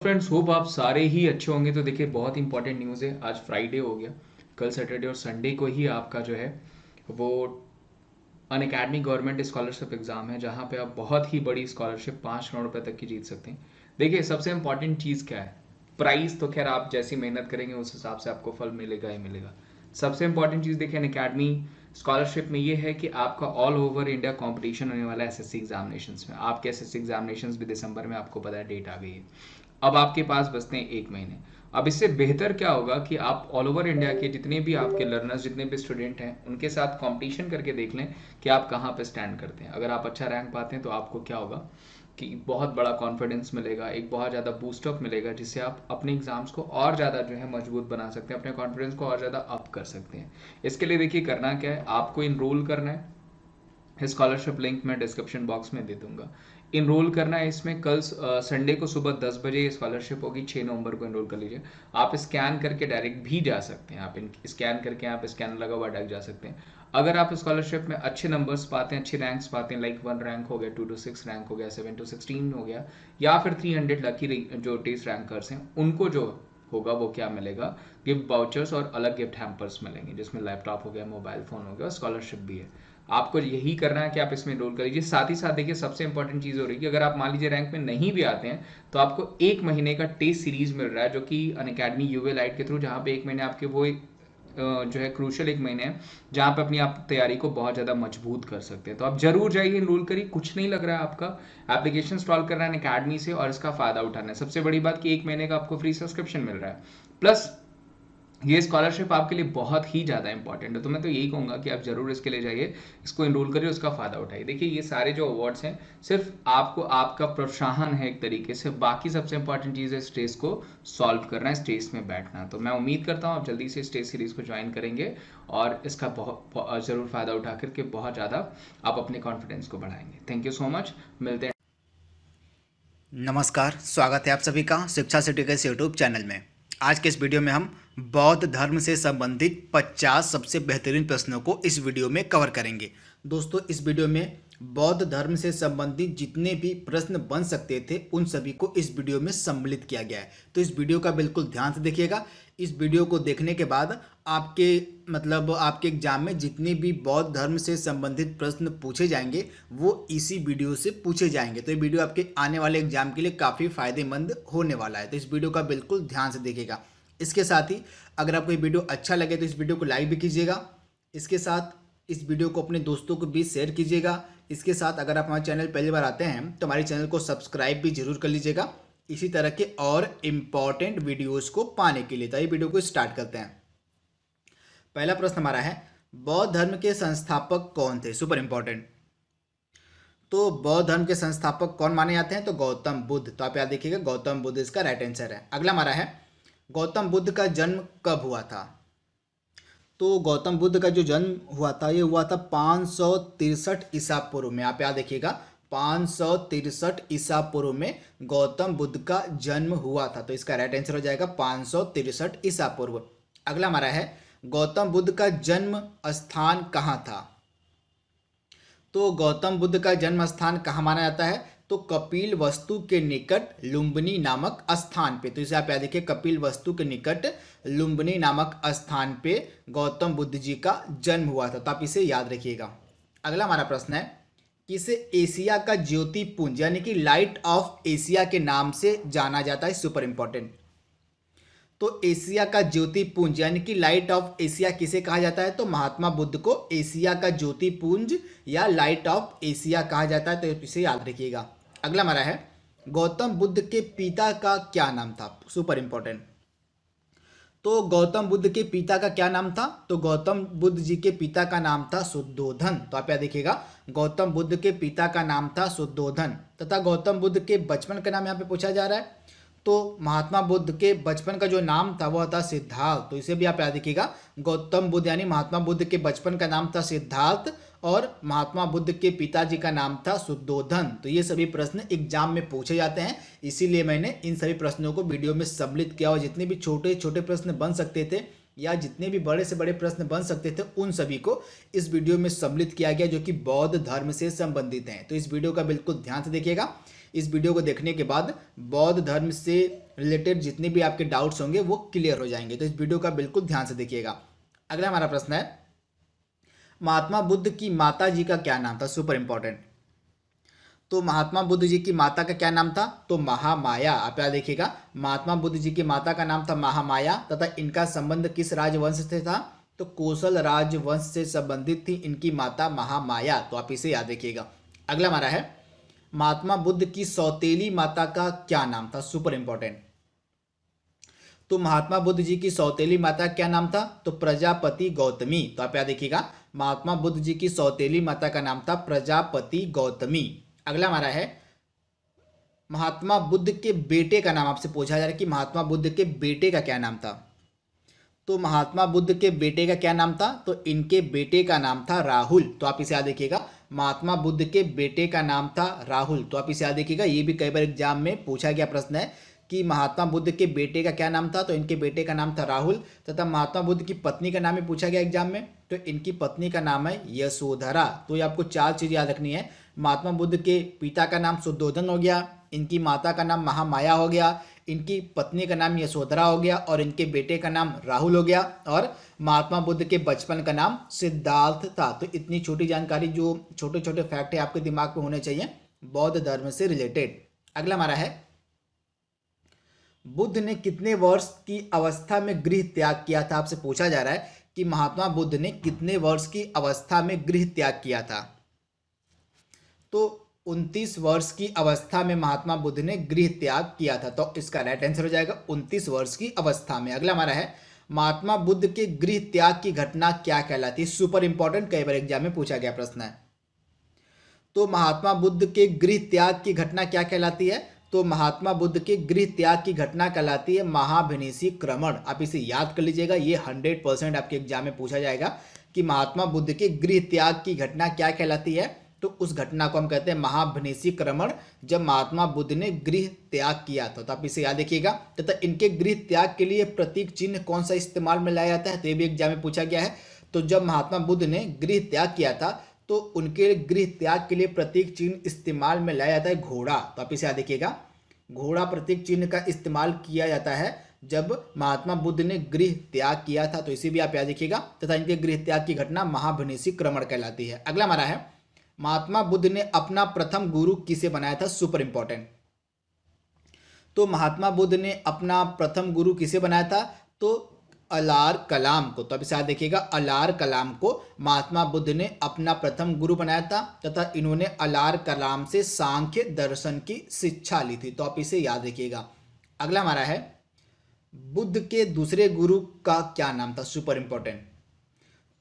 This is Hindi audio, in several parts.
फ्रेंड्स, होप आप सारे ही अच्छे होंगे। तो देखिए, बहुत इंपॉर्टेंट न्यूज़ है। आज फ्राइडे हो गया, कल सैटरडे और संडे को ही आपका जो है वो अन अकेडमी गवर्नमेंट स्कॉलरशिप एग्ज़ाम है, जहाँ पे आप बहुत ही बड़ी स्कॉलरशिप 5 करोड़ रुपए तक की जीत सकते हैं। देखिए, सबसे इंपॉर्टेंट चीज़ क्या है? प्राइस तो खैर आप जैसी मेहनत करेंगे उस हिसाब से आपको फल मिलेगा ही मिलेगा। सबसे इंपॉर्टेंट चीज़ देखिए, अन अकेडमी स्कॉलरशिप में ये है कि आपका ऑल ओवर इंडिया कंपटीशन होने वाला है एसएससी एग्जामिनेशंस में। आपके एसएससी एग्जामिनेशंस भी दिसंबर में, आपको पता है, डेट आ गई है। अब आपके पास बचते हैं 1 महीने। अब इससे बेहतर क्या होगा कि आप ऑल ओवर इंडिया के जितने भी आपके लर्नर्स, जितने भी स्टूडेंट हैं, उनके साथ कंपटीशन करके देख लें कि आप कहाँ पे स्टैंड करते हैं। अगर आप अच्छा रैंक पाते हैं तो आपको क्या होगा कि बहुत बड़ा कॉन्फिडेंस मिलेगा, एक बहुत ज़्यादा बूस्टअप मिलेगा, जिससे आप अपने एग्जाम्स को और ज़्यादा जो है मजबूत बना सकते हैं, अपने कॉन्फिडेंस को और ज़्यादा अप कर सकते हैं। इसके लिए देखिए, करना क्या है, आपको इनरोल करना है। स्कॉलरशिप लिंक मैं डिस्क्रिप्शन बॉक्स में दे दूंगा। इनरोल करना है इसमें कल संडे को सुबह 10 बजे स्कॉलरशिप होगी। 6 नवंबर को इनरोल कर लीजिए। आप स्कैन करके डायरेक्ट भी जा सकते हैं। आप स्कैन करके, आप स्कैनर लगा हुआ डायरेक्ट जा सकते हैं। अगर आप स्कॉलरशिप में अच्छे नंबर्स पाते हैं, अच्छे रैंक्स पाते हैं, लाइक 1 रैंक हो गया, 2 to 6 रैंक हो गया, 7 to 16 हो गया, या फिर 300 लकी जो टेस्ट रैंकर्स हैं, उनको जो होगा वो क्या मिलेगा, गिफ्ट वाउचर्स और अलग गिफ्ट हैम्पर्स मिलेंगे, जिसमें लैपटॉप हो गया, मोबाइल फ़ोन हो गया, स्कॉलरशिप भी है। आपको यही करना है कि आप इसमें एनरोल कर लीजिए। साथ ही साथ देखिए, सबसे इंपॉर्टेंट चीज़ हो रही है कि अगर आप मान लीजिए रैंक में नहीं भी आते हैं, तो आपको 1 महीने का टेस्ट सीरीज मिल रहा है, जो कि अन अकेडमी यूवे लाइट के थ्रू, जहाँ पे 1 महीने आपके वो जो है क्रूशल 1 महीने है, जहाँ पे अपनी आप तैयारी को बहुत ज़्यादा मजबूत कर सकते हैं। तो आप जरूर जाइए, एनरोल करिए। कुछ नहीं लग रहा है आपका, एप्लीकेशन इंस्टॉल करना है अकेडमी से और इसका फ़ायदा उठाना है। सबसे बड़ी बात कि 1 महीने का आपको फ्री सब्सक्रिप्शन मिल रहा है, प्लस ये स्कॉलरशिप आपके लिए बहुत ही ज़्यादा इंपॉर्टेंट है। तो मैं तो यही कहूँगा कि आप ज़रूर इसके लिए जाइए, इसको एनरोल करिए, उसका फ़ायदा उठाइए। देखिए, ये सारे जो अवार्ड्स हैं, सिर्फ आपको आपका प्रोत्साहन है एक तरीके से। बाकी सबसे इंपॉर्टेंट चीज़ है स्ट्रेस को सॉल्व करना है, स्टेज में बैठना। तो मैं उम्मीद करता हूँ आप जल्दी से स्टेज सीरीज़ को ज्वाइन करेंगे और इसका बहुत ज़रूर फ़ायदा उठा करके बहुत ज़्यादा आप अपने कॉन्फिडेंस को बढ़ाएंगे। Thank you so much. मिलते हैं। नमस्कार, स्वागत है आप सभी का शिक्षा सिटी के इस यूट्यूब चैनल में। आज के इस वीडियो में हम बौद्ध धर्म से संबंधित 50 सबसे बेहतरीन प्रश्नों को इस वीडियो में कवर करेंगे। दोस्तों, इस वीडियो में बौद्ध धर्म से संबंधित जितने भी प्रश्न बन सकते थे, उन सभी को इस वीडियो में सम्मिलित किया गया है। तो इस वीडियो का बिल्कुल ध्यान से देखिएगा। इस वीडियो को देखने के बाद आपके एग्जाम में जितने भी बौद्ध धर्म से संबंधित प्रश्न पूछे जाएंगे, वो इसी वीडियो से पूछे जाएंगे। तो ये वीडियो आपके आने वाले एग्जाम के लिए काफ़ी फायदेमंद होने वाला है। तो इस वीडियो का बिल्कुल ध्यान से देखिएगा। इसके साथ ही अगर आपको ये वीडियो अच्छा लगे तो इस वीडियो को लाइक भी कीजिएगा। इसके साथ इस वीडियो को अपने दोस्तों को भी शेयर कीजिएगा। इसके साथ अगर आप हमारे चैनल पहली बार आते हैं तो हमारे चैनल को सब्सक्राइब भी जरूर कर लीजिएगा, इसी तरह के और इम्पॉर्टेंट वीडियोस को पाने के लिए। तो ये वीडियो को स्टार्ट करते हैं। पहला प्रश्न हमारा है, बौद्ध धर्म के संस्थापक कौन थे? Super important. तो बौद्ध धर्म के संस्थापक कौन माने जाते हैं? तो गौतम बुद्ध। तो आप याद देखिएगा, गौतम बुद्ध इसका राइट आंसर है। अगला हमारा है, गौतम बुद्ध का जन्म कब हुआ था? तो गौतम बुद्ध का जो जन्म हुआ था, ये हुआ था 563 ईसा पूर्व में। आप याद देखिएगा, 563 ईसा पूर्व में गौतम बुद्ध का जन्म हुआ था। तो इसका राइट आंसर हो जाएगा 563 ईसा पूर्व। अगला हमारा है, गौतम बुद्ध का जन्म स्थान कहाँ था? तो गौतम बुद्ध का जन्म स्थान कहाँ माना जाता है? तो कपिल वस्तु के निकट लुम्बिनी नामक स्थान पे। तो इसे आप याद रखिए, कपिल वस्तु के निकट लुम्बिनी नामक स्थान पे गौतम बुद्ध जी का जन्म हुआ था। तो आप इसे याद रखिएगा। अगला हमारा प्रश्न है, किसे एशिया का ज्योति पुंज यानी कि लाइट ऑफ एशिया के नाम से जाना जाता है? Super important. तो एशिया का ज्योति पुंज यानी कि लाइट ऑफ एशिया किसे कहा जाता है? तो महात्मा बुद्ध को एशिया का ज्योति पुंज या लाइट ऑफ एशिया कहा जाता है। तो इसे याद रखिएगा। अगला हमारा है, गौतम बुद्ध के पिता का क्या नाम था? Super important. तो गौतम बुद्ध के पिता का क्या नाम था? तो गौतम बुद्ध जी के पिता का नाम था शुद्धोधन। तो आप याद देखिएगा, गौतम बुद्ध के पिता का नाम था शुद्धोधन। तथा गौतम बुद्ध के बचपन का नाम यहाँ पे पूछा जा रहा है। तो महात्मा बुद्ध के बचपन का जो नाम था वह था सिद्धार्थ। तो इसे भी आप याद रखिएगा, गौतम बुद्ध यानी महात्मा बुद्ध के बचपन का नाम था सिद्धार्थ और महात्मा बुद्ध के पिताजी का नाम था शुद्धोधन। तो ये सभी प्रश्न एग्जाम में पूछे जाते हैं, इसीलिए मैंने इन सभी प्रश्नों को वीडियो में सम्मिलित किया। और जितने भी छोटे छोटे प्रश्न बन सकते थे या जितने भी बड़े से बड़े प्रश्न बन सकते थे, उन सभी को इस वीडियो में सम्मिलित किया गया, जो कि बौद्ध धर्म से संबंधित हैं। तो इस वीडियो का बिल्कुल ध्यान से देखिएगा। इस वीडियो को देखने के बाद बौद्ध धर्म से रिलेटेड जितने भी आपके डाउट्स होंगे वो क्लियर हो जाएंगे। तो इस वीडियो का बिल्कुल ध्यान से देखिएगा। अगला हमारा प्रश्न है, महात्मा बुद्ध की माता जी का क्या नाम था? Super important. तो महात्मा बुद्ध जी की माता का क्या नाम था? तो महामाया। आप यहाँ देखिएगा, महात्मा बुद्ध जी की माता का नाम था महामाया तथा इनका संबंध किस राजवंश से था? तो कोसल राजवंश से संबंधित थी इनकी माता महामाया। तो आप इसे याद रखिएगा। अगला हमारा है, महात्मा बुद्ध की सौतेली माता का क्या नाम था? Super important. तो महात्मा बुद्ध जी की सौतेली माता क्या नाम था? तो प्रजापति गौतमी। तो आप याद देखिएगा, महात्मा बुद्ध जी की सौतेली माता का नाम था प्रजापति गौतमी। अगला हमारा है, महात्मा बुद्ध के बेटे का नाम आपसे पूछा जा रहा है कि महात्मा बुद्ध के बेटे का क्या नाम था? तो महात्मा बुद्ध के बेटे का क्या नाम था? तो इनके बेटे का नाम था राहुल। तो आप इसे याद देखिएगा, महात्मा बुद्ध के बेटे का नाम था राहुल। तो आप इसे याद देखिएगा, ये भी कई बार एग्जाम में पूछा गया प्रश्न है कि महात्मा बुद्ध के बेटे का क्या नाम था? तो इनके बेटे का नाम था राहुल। तथा महात्मा बुद्ध की पत्नी का नाम भी पूछा गया एग्जाम में, तो इनकी पत्नी का नाम है यशोधरा। तो ये आपको 4 चीज़ याद रखनी है। महात्मा बुद्ध के पिता का नाम शुद्धोधन हो गया, इनकी माता का नाम महामाया हो गया, इनकी पत्नी का नाम यशोधरा हो गया और इनके बेटे का नाम राहुल हो गया, और महात्मा बुद्ध के बचपन का नाम सिद्धार्थ था। तो इतनी छोटी जानकारी, जो छोटे छोटे फैक्ट है आपके दिमाग में होने चाहिए बौद्ध धर्म से रिलेटेड। अगला हमारा है, बुद्ध ने कितने वर्ष की अवस्था में गृह त्याग किया था? आपसे पूछा जा रहा है कि महात्मा बुद्ध ने कितने वर्ष की अवस्था में गृह त्याग किया था? तो 29 वर्ष की अवस्था में महात्मा बुद्ध ने गृह त्याग किया था। तो इसका राइट आंसर हो जाएगा 29 वर्ष की अवस्था में। अगला हमारा है, महात्मा बुद्ध के गृह त्याग की घटना क्या कहलाती है? सुपर इंपॉर्टेंट, कई बार एग्जाम में पूछा गया प्रश्न है। तो महात्मा बुद्ध के गृह त्याग की घटना क्या कहलाती है? तो महात्मा बुद्ध के गृह त्याग की घटना कहलाती है महाभिनिशीक्रमण। आप इसे याद कर लीजिएगा, ये 100% आपके एग्जाम में पूछा जाएगा कि महात्मा बुद्ध के गृह त्याग की घटना क्या कहलाती है। तो उस घटना को हम कहते हैं महाभिनिशीक्रमण, जब महात्मा बुद्ध ने गृह त्याग किया था। तो आप इसे याद रखिएगा। तथा इनके गृह त्याग के लिए प्रतीक चिन्ह कौन सा इस्तेमाल में लाया जाता है? तो ये भी एग्जाम में पूछा गया है। तो जब महात्मा बुद्ध ने गृह त्याग किया था तो उनके गृह त्याग के लिए प्रतीक चिन्ह इस्तेमाल में लाया जाता है घोड़ा। तो आप इसे याद रखिएगा, घोड़ा प्रतीक चिन्ह का इस्तेमाल किया जाता है जब महात्मा बुद्ध ने गृह त्याग किया था। तो इसे भी आप याद रखिएगा। तथा इनके गृह त्याग की घटना महाभिनिशीक्रमण कहलाती है। अगला हमारा है, महात्मा बुद्ध ने अपना प्रथम गुरु किसे बनाया था? Super important. तो महात्मा बुद्ध ने अपना प्रथम गुरु किसे बनाया था? तो अलार कलाम को। तो अब इसे याद देखिएगा, अलार कलाम को महात्मा बुद्ध ने अपना प्रथम गुरु बनाया था तथा इन्होंने अलार कलाम से सांख्य दर्शन की शिक्षा ली थी। तो आप इसे याद रखिएगा। अगला हमारा है, बुद्ध के दूसरे गुरु का क्या नाम था? Super important.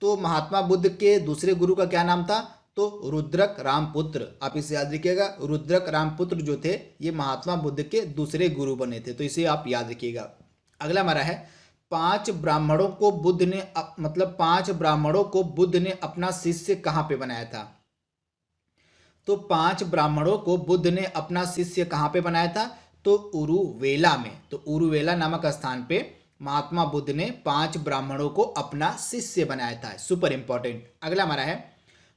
तो महात्मा बुद्ध के दूसरे गुरु का क्या नाम था? तो रुद्रक रामपुत्र। आप इसे याद रखिएगा, रुद्रक रामपुत्र जो थे ये महात्मा बुद्ध के दूसरे गुरु बने थे। तो इसे आप याद रखिएगा। अगला हमारा है, 5 ब्राह्मणों को बुद्ध ने 5 ब्राह्मणों को बुद्ध ने अपना शिष्य कहाँ पे बनाया था? तो 5 ब्राह्मणों को बुद्ध ने अपना शिष्य कहाँ पे बनाया था? तो उरुवेला में। तो उरुवेला नामक स्थान पे महात्मा बुद्ध ने 5 ब्राह्मणों को अपना शिष्य बनाया था। Super important. अगला हमारा है,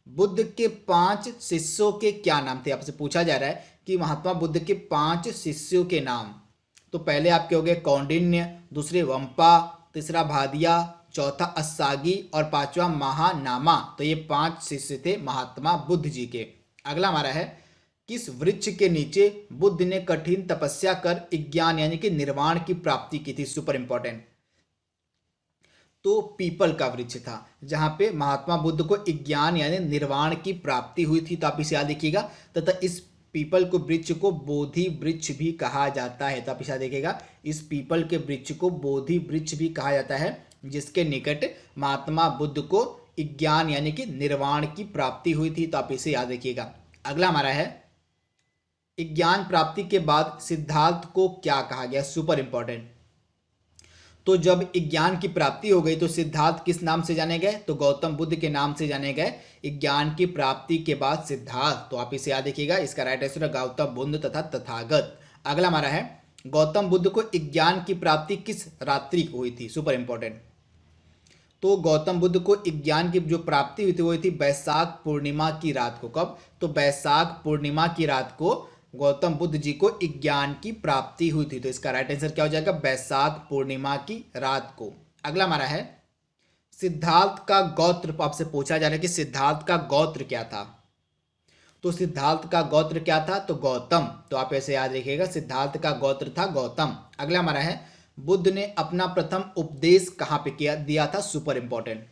बुद्ध के 5 शिष्यों के क्या नाम थे? आपसे पूछा जा रहा है कि महात्मा बुद्ध के 5 शिष्यों के नाम। तो पहले आपके हो गए कौंडिन्य, दूसरे वंपा, तीसरा भादिया, चौथा अस्सागी और 5वां महानामा। तो ये 5 शिष्य थे महात्मा बुद्ध जी के। अगला हमारा है, किस वृक्ष के नीचे बुद्ध ने कठिन तपस्या कर ज्ञान यानी कि निर्वाण की प्राप्ति की थी? Super important. तो पीपल का वृक्ष था जहां पे महात्मा बुद्ध को ज्ञान यानी निर्वाण की प्राप्ति हुई थी। तो आप इसे याद रखिएगा। तथा इस पीपल को वृक्ष को बोधि वृक्ष भी कहा जाता है। तो आप इसे देखिएगा, इस पीपल के वृक्ष को बोधि वृक्ष भी कहा जाता है, जिसके निकट महात्मा बुद्ध को ज्ञान यानी कि निर्वाण की प्राप्ति हुई थी। तो आप इसे याद रखिएगा। अगला हमारा है, ज्ञान प्राप्ति के बाद सिद्धार्थ को क्या कहा गया? Super important. तो जब ज्ञान की प्राप्ति हो गई तो सिद्धार्थ किस नाम से जाने गए? तो गौतम बुद्ध के नाम से जाने गए। ज्ञान की प्राप्ति के बाद सिद्धार्थ। तो आप इसे याद रखिएगा, इसका राइट आंसर है गौतम बुद्ध तथा तथागत। अगला हमारा है, गौतम बुद्ध को ज्ञान की प्राप्ति किस रात्रि को हुई थी? Super important. तो गौतम बुद्ध को ज्ञान की जो प्राप्ति हुई थी वो हुई थी बैसाख पूर्णिमा की रात को। कब? तो बैसाख पूर्णिमा की रात को गौतम बुद्ध जी को ज्ञान की प्राप्ति हुई थी? तो इसका राइट आंसर क्या हो जाएगा? बैसाख पूर्णिमा की रात को। अगला हमारा है सिद्धार्थ का गोत्र। आपसे पूछा जा रहा है कि सिद्धार्थ का गोत्र क्या था? तो सिद्धार्थ का गोत्र क्या था? तो गौतम। तो आप ऐसे याद रखिएगा, सिद्धार्थ का गोत्र था गौतम। अगला हमारा है बुद्ध ने अपना प्रथम उपदेश कहाँ पे किया दिया था? Super important.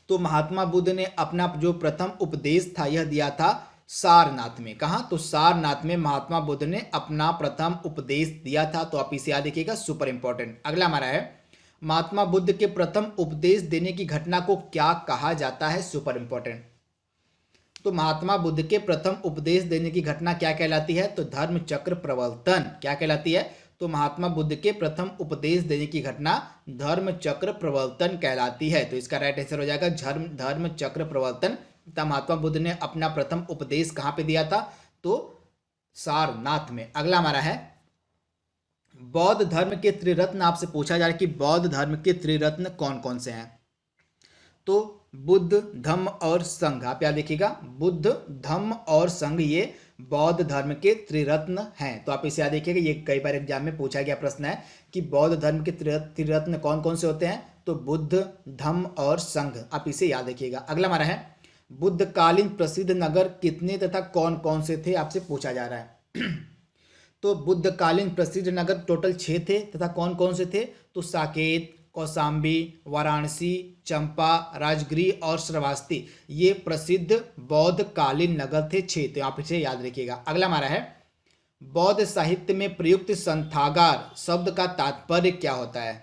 तो महात्मा बुद्ध ने अपना जो प्रथम उपदेश था यह दिया था सारनाथ में। कहाँ? तो सारनाथ में महात्मा बुद्ध ने अपना प्रथम उपदेश दिया था। तो आप इसे याद रखिएगा, सुपर इंपॉर्टेंट। अगला हमारा है महात्मा बुद्ध के प्रथम उपदेश देने की घटना को क्या कहा जाता है? Super important. तो महात्मा बुद्ध के प्रथम उपदेश देने की घटना क्या कहलाती है? तो धर्म चक्र प्रवर्तन। क्या कहलाती है? तो महात्मा बुद्ध के प्रथम उपदेश देने की घटना धर्म चक्र प्रवर्तन कहलाती है। तो इसका राइट आंसर हो जाएगा धर्म चक्र प्रवर्तन। तथा महात्मा बुद्ध ने अपना प्रथम उपदेश कहाँ पे दिया था? तो सारनाथ में। अगला हमारा है बौद्ध धर्म के त्रिरत्न। आपसे पूछा जा रहा है कि बौद्ध धर्म के त्रिरत्न कौन कौन से हैं? तो बुद्ध, धम्म और संघ। आप याद देखिएगा, बुद्ध, धम्म और संघ ये बौद्ध धर्म के त्रिरत्न हैं। तो आप इसे याद देखिएगा, ये कई बार एग्जाम में पूछा गया प्रश्न है कि बौद्ध धर्म के त्रिरत्न कौन कौन से होते हैं? तो बुद्ध, धम्म और संघ। आप इसे याद रखिएगा। अगला हमारा है बुद्धकालीन प्रसिद्ध नगर कितने तथा कौन कौन से थे? आपसे पूछा जा रहा है। तो बुद्धकालीन प्रसिद्ध नगर टोटल 6 थे। तथा कौन कौन से थे? तो साकेत, कौशाम्बी, वाराणसी, चंपा, राजगृह और श्रावस्ती ये प्रसिद्ध बौद्धकालीन नगर थे 6। तो आप इसे याद रखिएगा। अगला हमारा है बौद्ध साहित्य में प्रयुक्त संथागार शब्द का तात्पर्य क्या होता है?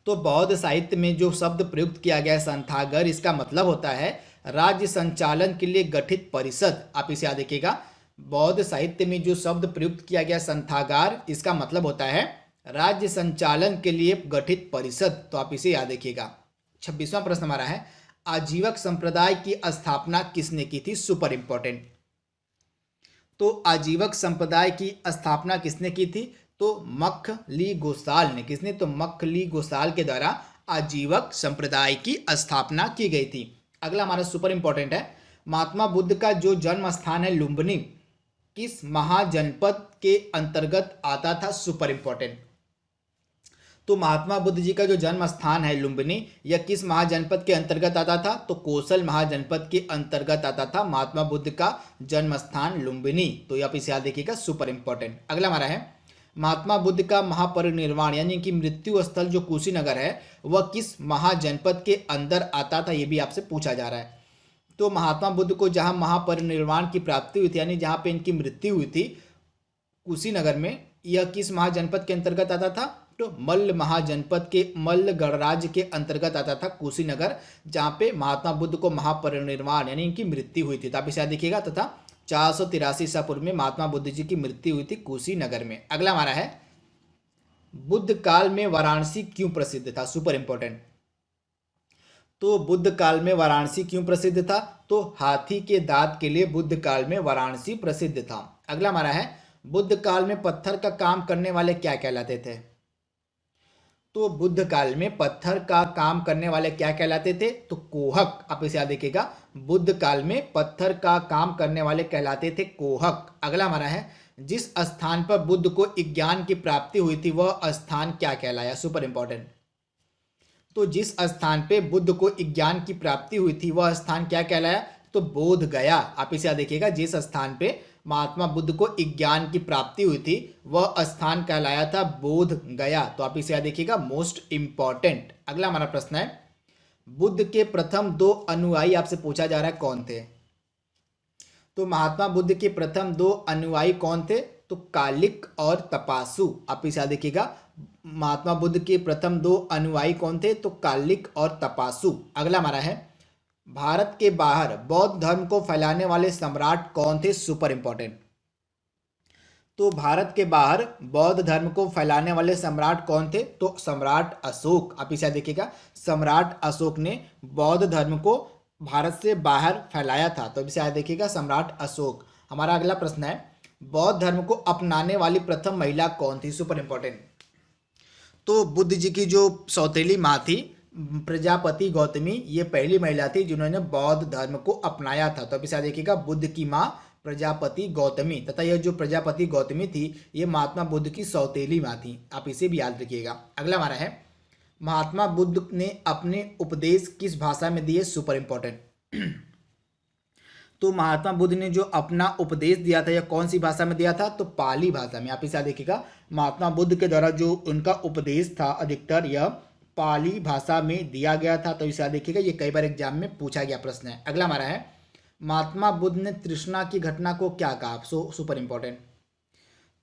तो बौद्ध साहित्य में जो शब्द प्रयुक्त किया गया है संथागर, इसका मतलब होता है राज्य संचालन के लिए गठित परिषद। आप इसे याद रखिएगा, बौद्ध साहित्य में जो शब्द प्रयुक्त किया गया संथागार, इसका मतलब होता है राज्य संचालन के लिए गठित परिषद। तो आप इसे याद रखिएगा। 26वां प्रश्न हमारा है आजीवक संप्रदाय की स्थापना किसने की थी? Super important. तो आजीवक संप्रदाय की स्थापना किसने की थी? तो मखली गोसाल ने। किसने? तो मखली गोसाल के द्वारा आजीवक संप्रदाय की स्थापना की गई थी। अगला हमारा सुपर इंपॉर्टेंट है महात्मा बुद्ध का जो जन्म स्थान है लुम्बिनी किस महाजनपद के अंतर्गत आता था? Super important. तो महात्मा बुद्ध जी का जो जन्म स्थान है लुम्बिनी यह किस महाजनपद के अंतर्गत आता था? तो कौशल महाजनपद के अंतर्गत आता था महात्मा बुद्ध का जन्म स्थान लुम्बिनी। तो आप इसे याद देखिएगा, सुपर इंपॉर्टेंट। अगला हमारा है महात्मा बुद्ध का महापरिनिर्वाण यानी कि मृत्यु स्थल जो कुशीनगर है वह किस महाजनपद के अंदर आता था? ये भी आपसे पूछा जा रहा है। तो महात्मा बुद्ध को जहाँ महापरिनिर्वाण की प्राप्ति हुई थी यानी जहाँ पे इनकी मृत्यु हुई थी कुशीनगर में, यह किस महाजनपद के अंतर्गत आता था? तो मल्ल महाजनपद के मल्ल गणराज्य के अंतर्गत आता था कुशीनगर, जहाँ पे महात्मा बुद्ध को महापरिनिर्वाण यानी इनकी मृत्यु हुई थी। तो आप इसे याद देखिएगा। तथा 483 ईसा पूर्व में महात्मा बुद्ध जी की मृत्यु हुई थी कुशीनगर में। अगला हमारा है बुद्ध काल में वाराणसी क्यों प्रसिद्ध था? Super important. तो बुद्ध काल में वाराणसी क्यों प्रसिद्ध था? तो हाथी के दांत के लिए बुद्ध काल में वाराणसी प्रसिद्ध था। अगला हमारा है बुद्ध काल में पत्थर का काम करने वाले क्या कहलाते थे? तो बुद्ध काल में पत्थर का काम करने वाले क्या कहलाते थे? तो कोहक। आप इसे याद रखिएगा, बुद्ध काल में पत्थर का काम करने वाले कहलाते थे कोहक। अगला हमारा है जिस स्थान पर बुद्ध को ज्ञान की प्राप्ति हुई थी वह स्थान क्या कहलाया? Super important. तो जिस स्थान पे बुद्ध को ज्ञान की प्राप्ति हुई थी वह स्थान क्या कहलाया? तो बोध गया। आप इसे याद देखिएगा, जिस स्थान पे महात्मा बुद्ध को ज्ञान की प्राप्ति हुई थी वह स्थान कहलाया था बोध गया। तो आप इसे याद देखिएगा, मोस्ट इंपॉर्टेंट। अगला हमारा प्रश्न है बुद्ध के प्रथम 2 अनुयायी आपसे पूछा जा रहा है कौन थे? तो महात्मा बुद्ध के प्रथम 2 अनुयायी कौन थे? तो कालिक और तपासु। आप इसे याद देखिएगा, महात्मा बुद्ध के प्रथम 2 अनुयायी कौन थे? तो कालिक और तपासु। अगला हमारा है भारत के बाहर बौद्ध धर्म को फैलाने वाले सम्राट कौन थे? Super important. तो भारत के बाहर बौद्ध धर्म को फैलाने वाले सम्राट कौन थे? तो सम्राट अशोक। आप इसे देखिएगा, सम्राट अशोक ने बौद्ध धर्म को भारत से बाहर फैलाया था। तो इसे देखिएगा, सम्राट अशोक। हमारा अगला प्रश्न है बौद्ध धर्म को अपनाने वाली प्रथम महिला कौन थी? Super important. तो बुद्ध जी की जो सौतेली माँ थी प्रजापति गौतमी, ये पहली महिला थी जिन्होंने बौद्ध धर्म को अपनाया था। तो अब इसे देखिएगा, बुद्ध की माँ प्रजापति गौतमी, तथा यह जो प्रजापति गौतमी थी ये महात्मा बुद्ध की सौतेली माँ थी। आप इसे भी याद रखिएगा। अगला हमारा है महात्मा बुद्ध ने अपने उपदेश किस भाषा में दिए? Super important. तो महात्मा बुद्ध ने जो अपना उपदेश दिया था यह कौन सी भाषा में दिया था? तो पाली भाषा में। आप इसे देखिएगा, महात्मा बुद्ध के द्वारा जो उनका उपदेश था अधिकतर यह पाली भाषा में दिया गया था। तो इसे देखिएगा, ये कई बार एग्जाम में पूछा गया प्रश्न है। अगला हमारा है महात्मा बुद्ध ने तृष्णा की घटना को क्या कहा? Super important.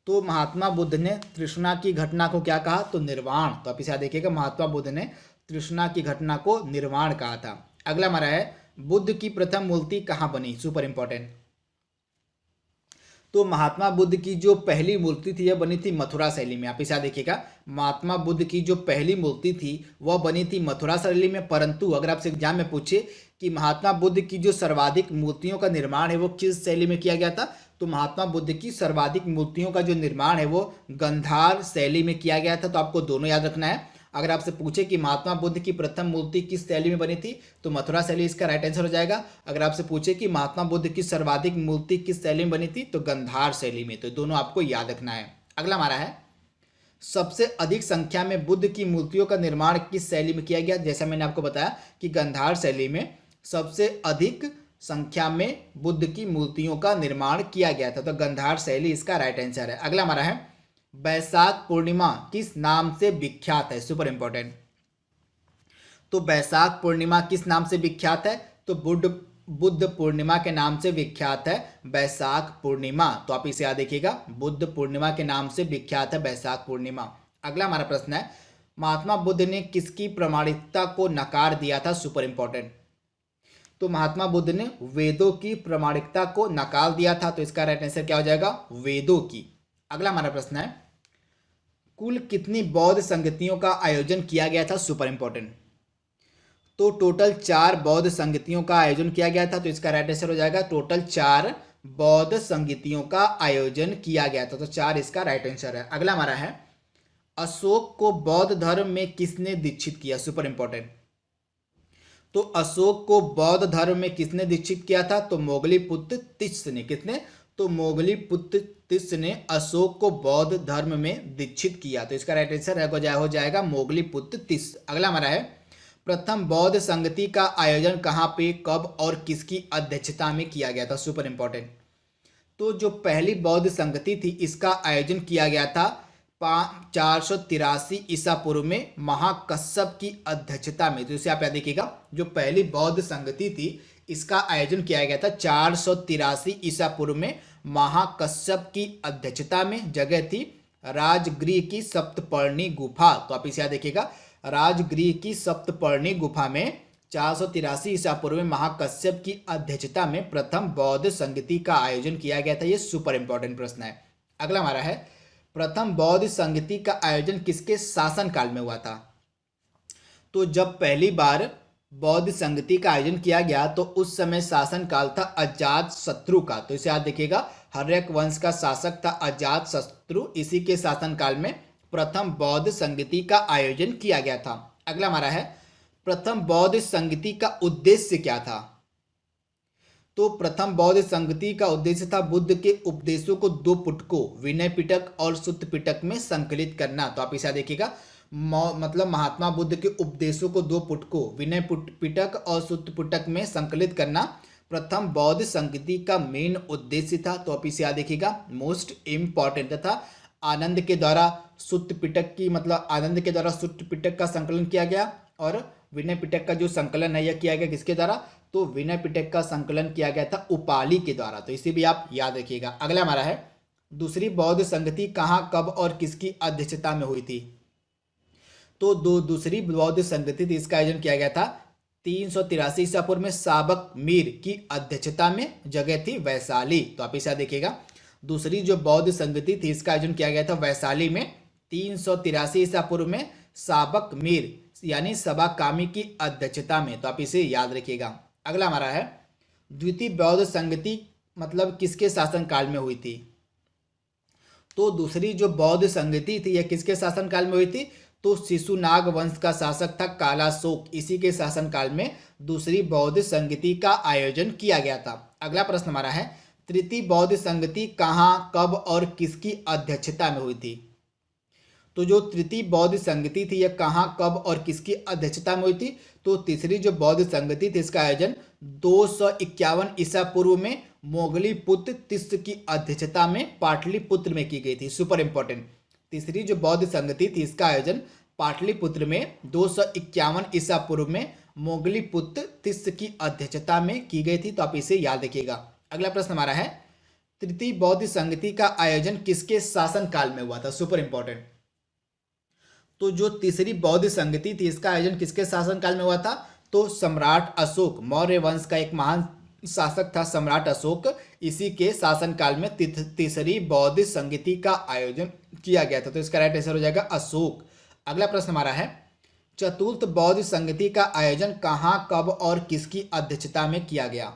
तो महात्मा बुद्ध ने तृष्णा की घटना को क्या कहा? तो निर्वाण। तो आप इसे देखिएगा, महात्मा बुद्ध ने तृष्णा की घटना को निर्वाण कहा था। अगला हमारा है बुद्ध की प्रथम मूर्ति कहाँ बनी? Super important. तो महात्मा बुद्ध की जो पहली मूर्ति थी यह बनी थी मथुरा शैली में। आप इसे देखिएगा, महात्मा बुद्ध की जो पहली मूर्ति थी वह बनी थी मथुरा शैली में। परंतु अगर आपसे एग्जाम में पूछे कि महात्मा बुद्ध की जो सर्वाधिक मूर्तियों का निर्माण है वो किस शैली में किया गया था, तो महात्मा बुद्ध की सर्वाधिक मूर्तियों का जो निर्माण है वो गंधार शैली में किया गया था। तो आपको दोनों याद रखना है। अगर आपसे पूछे कि महात्मा बुद्ध की प्रथम मूर्ति किस शैली में बनी थी, तो मथुरा शैली इसका राइट आंसर हो जाएगा। अगर आपसे पूछे कि महात्मा बुद्ध की सर्वाधिक मूर्ति किस शैली में बनी थी, तो गंधार शैली में। तो दोनों आपको याद रखना है। अगला हमारा है सबसे अधिक संख्या में बुद्ध की मूर्तियों का निर्माण किस शैली में किया गया? जैसा मैंने आपको बताया कि गंधार शैली में सबसे अधिक संख्या में बुद्ध की मूर्तियों का निर्माण किया गया था। तो गंधार शैली इसका राइट आंसर है। अगला हमारा है बैसाख पूर्णिमा किस नाम से विख्यात है? Super important. तो बैसाख पूर्णिमा किस नाम से विख्यात है? तो बुद्ध पूर्णिमा के नाम से विख्यात है बैसाख पूर्णिमा। तो आप इसे याद देखिएगा, बुद्ध पूर्णिमा के नाम से विख्यात है बैसाख पूर्णिमा। अगला हमारा प्रश्न है महात्मा बुद्ध ने किसकी प्रामाणिकता को नकार दिया था? Super important. तो महात्मा बुद्ध ने वेदों की प्रामाणिकता को नकार दिया था। तो इसका राइट आंसर क्या हो जाएगा? वेदों की। अगला हमारा प्रश्न है कुल कितनी बौद्ध संगतियों का आयोजन किया गया था? Super important. तो टोटल 4 बौद्ध संगतियों का आयोजन किया गया था। तो इसका राइट आंसर हो जाएगा टोटल 4 बौद्ध संगतियों का आयोजन किया गया था। तो 4 इसका राइट आंसर है। अगला हमारा है अशोक को बौद्ध धर्म में किसने दीक्षित किया? Super important. तो अशोक को बौद्ध धर्म में किसने दीक्षित किया था? तो मोगलीपुत्र तिस्स ने। किसने? तो मोगलीपुत्र तिस्स ने अशोक को बौद्ध धर्म में दीक्षित किया। तो इसका राइट आंसर हो जाएगा मोगलीपुत्र तिस्स। अगला हमारा है प्रथम बौद्ध संगति का आयोजन कहाँ पे, कब और किसकी अध्यक्षता में किया गया था? Super important. तो जो पहली बौद्ध संगति थी इसका आयोजन किया गया था 483 ईसा पूर्व में महाकश्यप की अध्यक्षता में। तो इसे आप याद देखिएगा, जो पहली बौद्ध संगति थी इसका आयोजन किया गया था 483 ईसा पूर्व में महाकश्यप की अध्यक्षता में। जगह थी राजगृह की सप्तपर्णी गुफा। तो आप इसे याद देखिएगा, राजगृह की सप्तपर्णी गुफा में 483 ईसा पूर्व में महाकश्यप की अध्यक्षता में प्रथम बौद्ध संगति का आयोजन किया गया था। ये सुपर इंपॉर्टेंट प्रश्न है। अगला हमारा है प्रथम बौद्ध संगति का आयोजन किसके शासनकाल में हुआ था? तो जब पहली बार बौद्ध संगति का आयोजन किया गया तो उस समय शासनकाल था अजातशत्रु का। तो इसे याद देखिएगा, हर्यक वंश का शासक था अजातशत्रु। इसी के शासनकाल में प्रथम बौद्ध संगति का आयोजन किया गया था। अगला हमारा है प्रथम बौद्ध संगति का उद्देश्य क्या था? तो प्रथम बौद्ध संगति का उद्देश्य था बुद्ध के उपदेशों को 2 पुटकों विनय पिटक और सुत्त पिटक में संकलित करना। तो आप इसे देखिएगा, मतलब महात्मा बुद्ध के उपदेशों को 2 पुटकों विनय पिटक और सुत्त पिटक में संकलित करना प्रथम बौद्ध संगति का मेन उद्देश्य था। तो आप इसे देखिएगा, मोस्ट इम्पॉर्टेंट था। आनंद के द्वारा सुत्त पिटक की आनंद के द्वारा सुत्त पिटक का संकलन किया गया और विनय पिटक का जो संकलन है यह किया गया किसके द्वारा? तो विनय पिटक का संकलन किया गया था उपाली के द्वारा। तो इसे भी आप याद रखिएगा। अगला हमारा है दूसरी बौद्ध संगति कहाँ, कब और किसकी अध्यक्षता में हुई थी? तो दूसरी बौद्ध संगति थी इसका आयोजन किया गया था 383 ईसा पूर्व में साबक मीर की अध्यक्षता में। जगह थी वैशाली। तो आप इसे देखिएगा, दूसरी जो बौद्ध संगति थी इसका आयोजन किया गया था वैशाली में 383 ईसा पूर्व में साबक मीर यानी सबाकामी की अध्यक्षता में। तो आप इसे याद रखिएगा। अगला हमारा है द्वितीय बौद्ध संगति किसके शासनकाल में हुई थी? तो दूसरी जो बौद्ध संगति थी यह किसके शासनकाल में हुई थी? तो शिशुनाग वंश का शासक था कालाशोक। इसी के शासनकाल में दूसरी बौद्ध संगति का आयोजन किया गया था। अगला प्रश्न हमारा है तृतीय बौद्ध संगति कहाँ, कब और किसकी अध्यक्षता में हुई थी? तो जो तृतीय बौद्ध संगति थी यह कहाँ, कब और किसकी अध्यक्षता में हुई थी? तो तीसरी जो बौद्ध संगति थी इसका आयोजन 251 ईसा पूर्व में मोगलीपुत्र तिस्स की अध्यक्षता में पाटलिपुत्र में की गई थी। Super important. तीसरी जो बौद्ध संगति थी इसका आयोजन पाटलिपुत्र में 251 ईसा पूर्व में मोगलीपुत्र तिस्स की अध्यक्षता में की गई थी। तो आप इसे याद रखिएगा। अगला प्रश्न हमारा है, तृतीय बौद्ध संगति का आयोजन किसके शासन काल में हुआ था? Super important. तो जो तीसरी बौद्ध संगति थी इसका आयोजन किसके शासन काल में हुआ था? तो सम्राट अशोक, मौर्य वंश का एक महान शासक था सम्राट अशोक, इसी के शासन काल में तीसरी बौद्ध संगति का आयोजन किया गया था। तो इसका राइट आंसर हो जाएगा अशोक। अगला प्रश्न हमारा है, चतुर्थ बौद्ध संगति का आयोजन कहाँ, कब और किसकी अध्यक्षता में किया गया?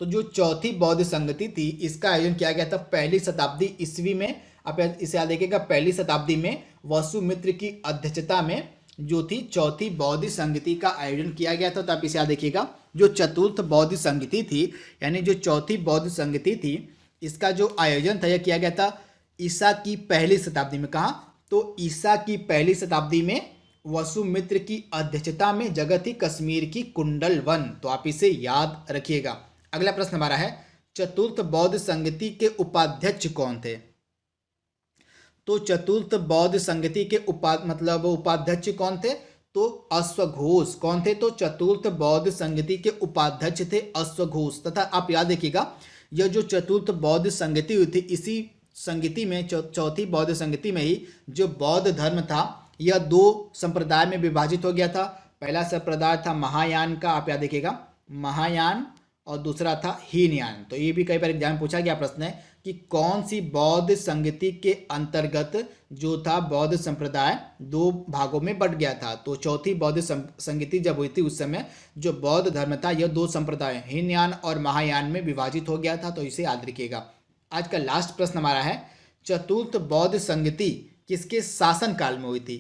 तो जो चौथी बौद्ध संगति थी इसका आयोजन किया गया था पहली शताब्दी ईस्वी में। आप इसे याद रखिएगा, पहली शताब्दी में वसुमित्र की अध्यक्षता में जो थी चौथी बौद्ध संगति का आयोजन किया गया था। तो आप इसे याद रखिएगा, जो चतुर्थ बौद्ध संगति थी यानी जो चौथी बौद्ध संगति थी इसका जो आयोजन था यह किया गया था ईसा की पहली शताब्दी में। कहाँ? तो ईसा की पहली शताब्दी में वसुमित्र की अध्यक्षता में जगह थी कश्मीर की कुंडल वन। तो आप इसे याद रखिएगा। अगला प्रश्न हमारा है, चतुर्थ बौद्ध संगति के उपाध्यक्ष कौन थे? तो चतुर्थ बौद्ध संगति के उपाध्यक्ष कौन थे? तो अश्वघोष। कौन थे? तो चतुर्थ बौद्ध संगति के उपाध्यक्ष थे अश्वघोष। तथा आप याद रखिएगा, यह जो चतुर्थ बौद्ध संगति हुई थी इसी संगति में चौथी बौद्ध संगति में ही जो बौद्ध धर्म था यह दो संप्रदाय में विभाजित हो गया था। पहला संप्रदाय था महायान का, आप याद रखिएगा, महायान, और दूसरा था हीनयान। तो ये भी कई बार एग्जाम में पूछा गया प्रश्न है कि कौन सी बौद्ध संगति के अंतर्गत जो था बौद्ध संप्रदाय दो भागों में बट गया था। तो चौथी बौद्ध संगति जब हुई थी उस समय जो बौद्ध धर्म था यह दो संप्रदाय हीनयान और महायान में विभाजित हो गया था। तो इसे याद रखिएगा। आज का लास्ट प्रश्न हमारा है, चतुर्थ बौद्ध संगति किसके शासन काल में हुई थी?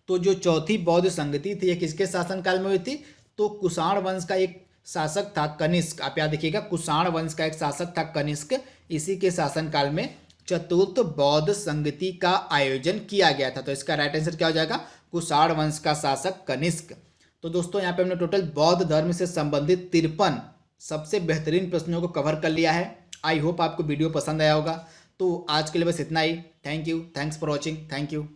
तो जो चौथी बौद्ध संगति थी यह किसके शासन काल में हुई थी? तो कुषाण वंश का एक शासक था कनिष्क। आप याद रखिएगा, कुषाण वंश का एक शासक था कनिष्क, इसी के शासन काल में चतुर्थ बौद्ध संगति का आयोजन किया गया था। तो इसका राइट आंसर क्या हो जाएगा? कुषाण वंश का शासक कनिष्क। तो दोस्तों यहाँ पे हमने टोटल बौद्ध धर्म से संबंधित 53 सबसे बेहतरीन प्रश्नों को कवर कर लिया है। आई होप आपको वीडियो पसंद आया होगा। तो आज के लिए बस इतना ही। Thank you, thanks for watching, thank you.